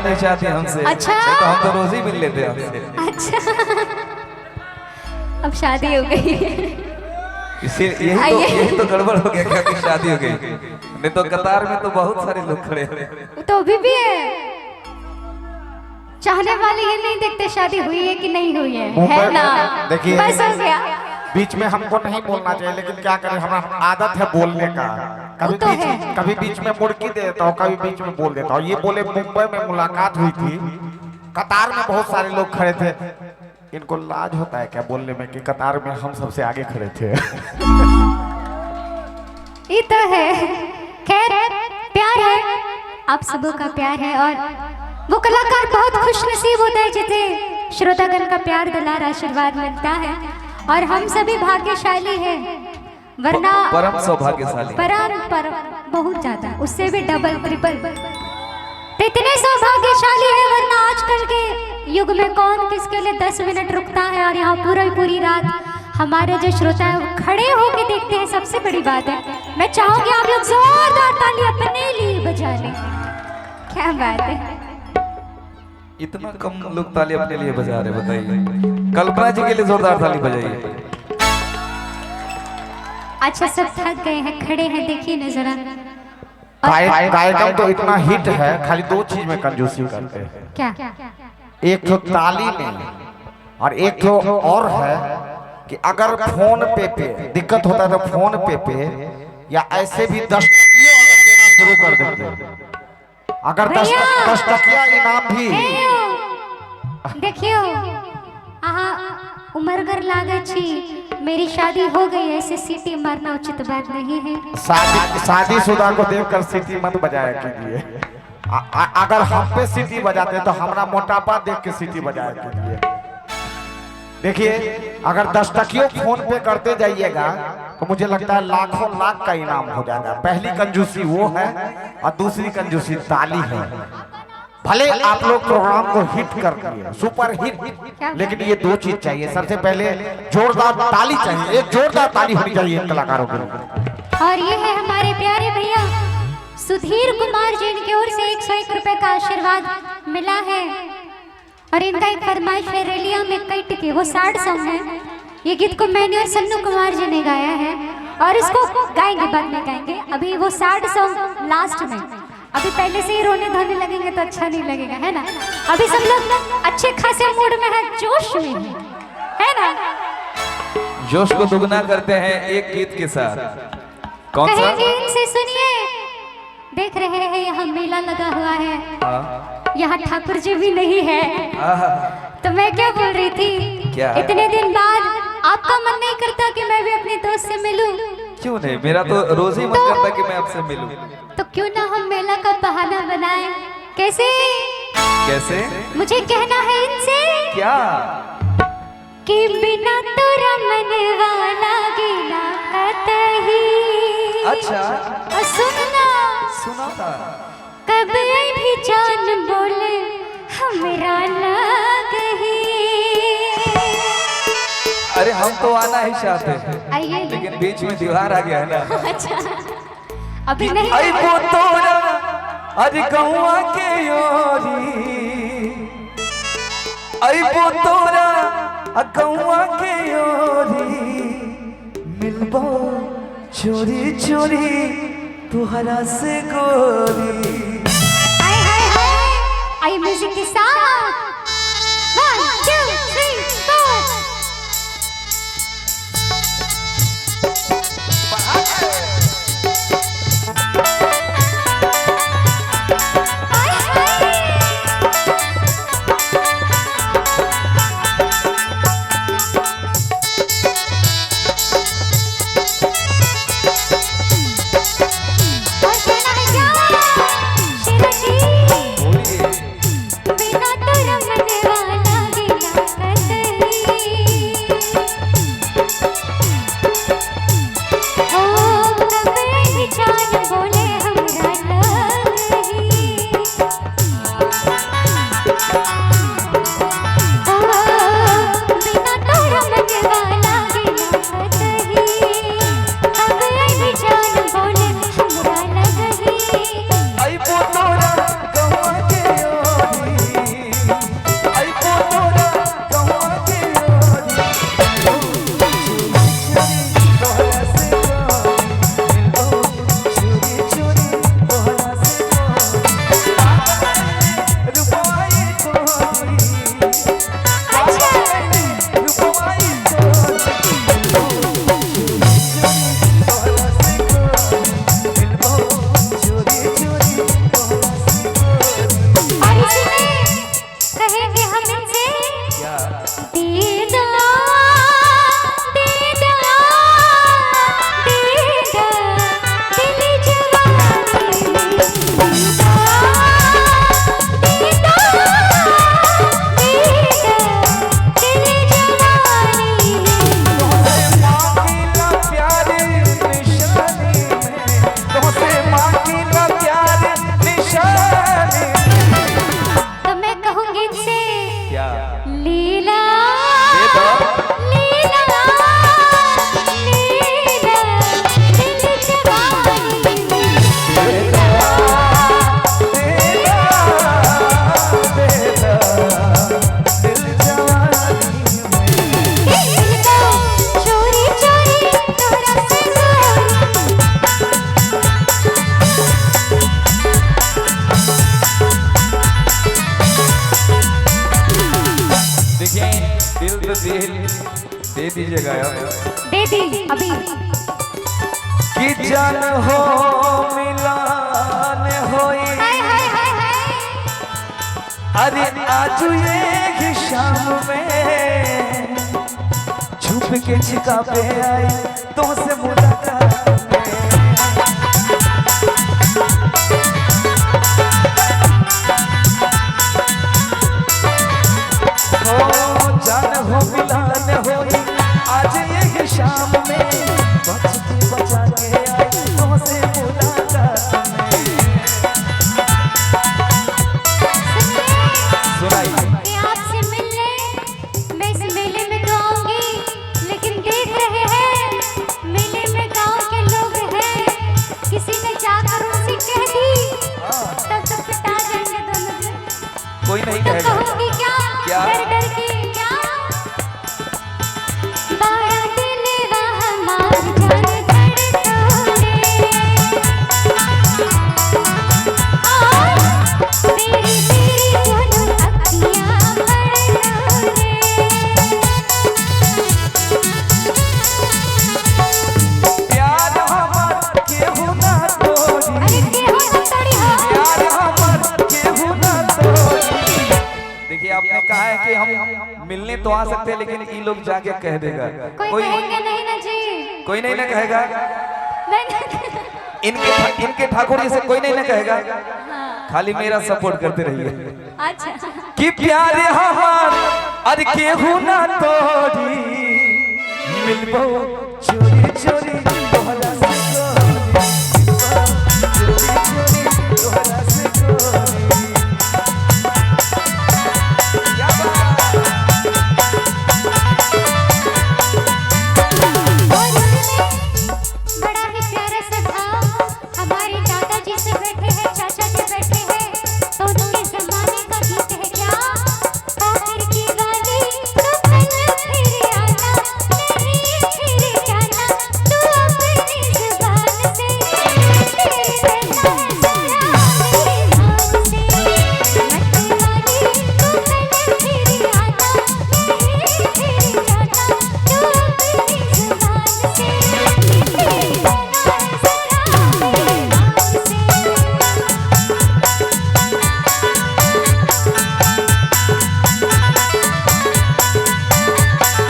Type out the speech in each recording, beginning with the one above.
नहीं चाहती हमसे। अच्छा, नहीं तो हम तो रोज ही मिल लेते हमसे। अच्छा अब शादी हो गई। इसी यही तो गड़बड़ हो गया क्या कि शादी हो गई। नहीं तो कतार में तो बहुत सारे लोग खड़े हैं। तो अभी भी है। चाहने वाले ये नहीं देखते शादी हुई है कि नहीं हुई है ना। देखिए बस हो गया। बीच में हमको नहीं बोलना चाहिए, लेकिन क्या करें, हमारा आदत है बोलने का। कभी बीच में मुड़की दे देता हूँ, कभी बीच में बोल देता हूँ। ये बोले मुंबई में मुलाकात हुई थी, कतार में बहुत सारे लोग खड़े थे। इनको लाज होता है क्या बोलने में कि कतार में हम सबसे आगे खड़े थे। ये तो है। खैर प्यार है, आप सबों का प्यार है। और वो कलाकार बहुत खुश नसीब होता है जिसे श्रोतागण का प्यार दुलार आशीर्वाद मिलता है। और हम सभी भाग्यशाली हैं, वरना परम सौभाग्यशाली, परम बहुत ज्यादा, उससे भी डबल ट्रिपल। तो इतने सौभाग्यशाली है, वरना आजकल के युग में कौन किसके लिए 10 मिनट रुकता है। और यहाँ पूरी रात हमारे जो श्रोता है वो खड़े होके देखते हैं, सबसे बड़ी बात है। मैं चाहूंगी आप लोग जोरदार ताली अपने लिए बजा लें। क्या बात है, इतना कम लोग ताली अपने लिए बजा रहे, बताइए। कल्पना जी के लिए जोरदार ताली बजाइए। अच्छा सब थक गए हैं, खड़े हैं, देखिए न जरा। कार्यक्रम तो इतना हिट है, खाली 2 चीज में कंजूसी करते हैं। क्या? एक तो ताली में, और एक तो और है कि अगर फोन पे दिक्कत होता है तो फोन पे या ऐसे भी 10 टकिया अगर देना शुरू कर देते हैं। अगर 10 टकिया इनाम भी। देखियो उमरगर लागे छी, मेरी शादी हो गई, ऐसे सीटी मारना उचित बात नहीं है। शादीशुदा को देखकर सीटी मत बजाया कीजिए। अगर हम पे सीटी बजाते तो हमारा मोटापा देख के सीटी बजाया कीजिए। देखिए अगर 10 टकियों फोन पे करते जाइएगा तो मुझे लगता है लाखों लाख का इनाम हो जाएगा। पहली कंजूसी वो है और दूसरी कंजूसी ताली है। भले आप लोग प्रोग्राम को हिट कर दिए, सुपर हिट, लेकिन ये 2 चीज चाहिए। सबसे पहले जोरदार ताली चाहिए, एक जोरदार ताली होनी चाहिए कलाकारों के लिए। और ये है हमारे प्यारे भैया सुधीर कुमार जी, इनकी ओर से 101 रुपए का आशीर्वाद मिला है। और इनका एक फरमाइश है, रेलिया में कई टिके, वो सैड सॉन्ग है। ये गीत को मैंने और सन्नू कुमार जी ने गाया है, और इसको गाएंगे, बाद में गाएंगे। अभी वो सैड सॉन्ग लास्ट में, अभी पहले से ही रोने धोने लगेंगे तो अच्छा नहीं लगेगा, है ना। अभी सब लोग अच्छे खासे मूड में है, जोश में है ना। जोश को दुगना करते हैं एक गीत के साथ। कौन सा? कहेंगे इनसे, सुनिए। देख रहे हैं यहाँ मेला लगा हुआ है, यहाँ ठाकुर जी भी नहीं है। तो मैं क्या बोल रही थी, क्या? इतने दिन बाद आपका मन नहीं करता कि मैं भी अपने दोस्त से मिलूं? क्यों नहीं, मेरा तो रोज ही मन करता कि मैं आपसे मिलूं। तो क्यों ना हम मेला का बहाना बनाएं? कैसे? मुझे कहना है इनसे क्या कि बिना तोरा मनवा लागिला कतही। अच्छा, और सुना था। कब भी जान बोले हमरा लागही। अरे हम तो आना ही चाहते हैं, आइए, लेकिन बीच में दीवार आ गया है ना। अच्छा अभी नहीं। आई वो तोरा अरे गौआ के योरी, आई वो तोरा गौआ के योरी, मिलबो चोरी चोरी तुहरा से गोरी। हाय हाय हाय, आई म्यूजिक के साथ 1 2 3 4। बिना तोरा दे दीजिएगा यार। दे दी अभी। कि जान हो मिलान होई, हाय हाय हाय हाय। अरे आज ये शाम में छुप के छिका पे आई तुमसे मुलाकात में। हो जान हो मिलान होई आज ये शाम में बच के बचा के आई तुमसे मुलाकात में। सुनाइए कि आपसे मिलने मैं इस मेले में तो आऊंगी, लेकिन देख रहे हैं मेले में गांव के लोग हैं, किसी ने जाकर उनसे कह दी तब तो पिटा जाएंगे दोनों जन। कोई नहीं तो कहेगा। कहूंगी क्या क्या? डर डर के क्या बड़ा दिल हमार जान धड़कने और मेरी तेरी दोनों अखियां भड़कने। प्यार हमर केहू ना तोड़ी, अरे केहू ना तोड़ी हो। प्यार हमर केहू ना तोड़ी। देखिए आपने कहा है कि हम मिलने तो आ सकते हैं, लेकिन ये लोग जाके कह देगा। कोई कहेंगे नहीं ना जी। कोई नहीं ना कहेगा। नहीं। इनके ठाकुर जी से कोई नहीं ना कहेगा। खाली मेरा सपोर्ट करते रहिए। अच्छा कि प्यार हमार अरे केहू ना तोड़ी, मिलबो चोरी चोरी तोहरा से गोरी, मिलबो चोरी चोरी तोहरा से गोरी। क्या बात? और बड़ा ही प्यारा सा भाव हमारे दादाजी से बैठे हैं, चाचा जी बैठे हैं, तो उनके जमाने का गीत है क्या आखिर की वाली तो कल फिर आना नहीं फिर जाना तू अपनी जुबान से तेरे रहना है जरा मेरी जान से मत वाली तो कल फिर आना नहीं फिर जाना तू अपनी जुबान से तेरे रहना है जरा मेरी जान से।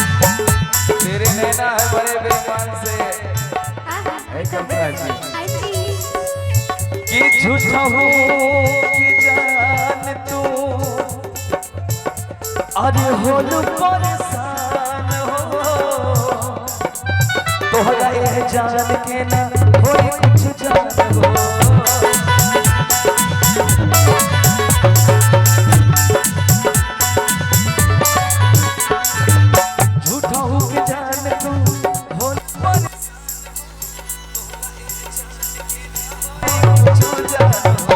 तेरे नैना है बड़े बेईमान से है कल्पना जी। कि झूठा हूँ कि जान तू अरे होलू परेशान हो, तोहरा ये जान के ना होई कुछ जान हो। झूठा हूँ कि जान तू होलू परेशान कुछ जान हो।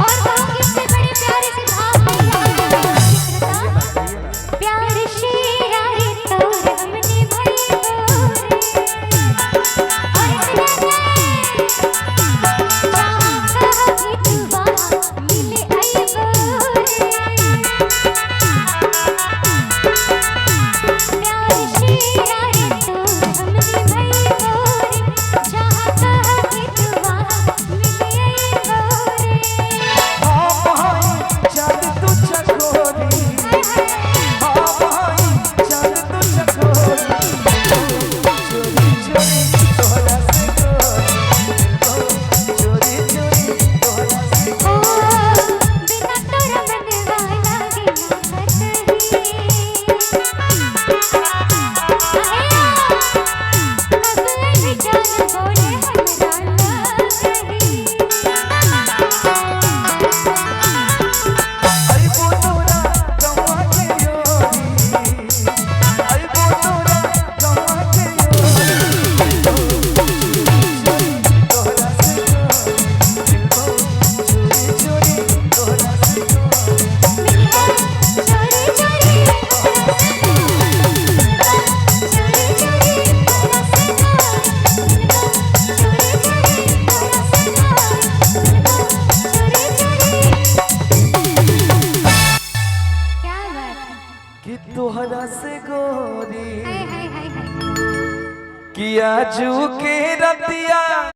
और कहूँगी इससे बड़े प्यारे से भाव में प्यार शेरा रे तोर हमने भई तोहरा से गोरी हाय हाय हाय हाय किया जू के रतिया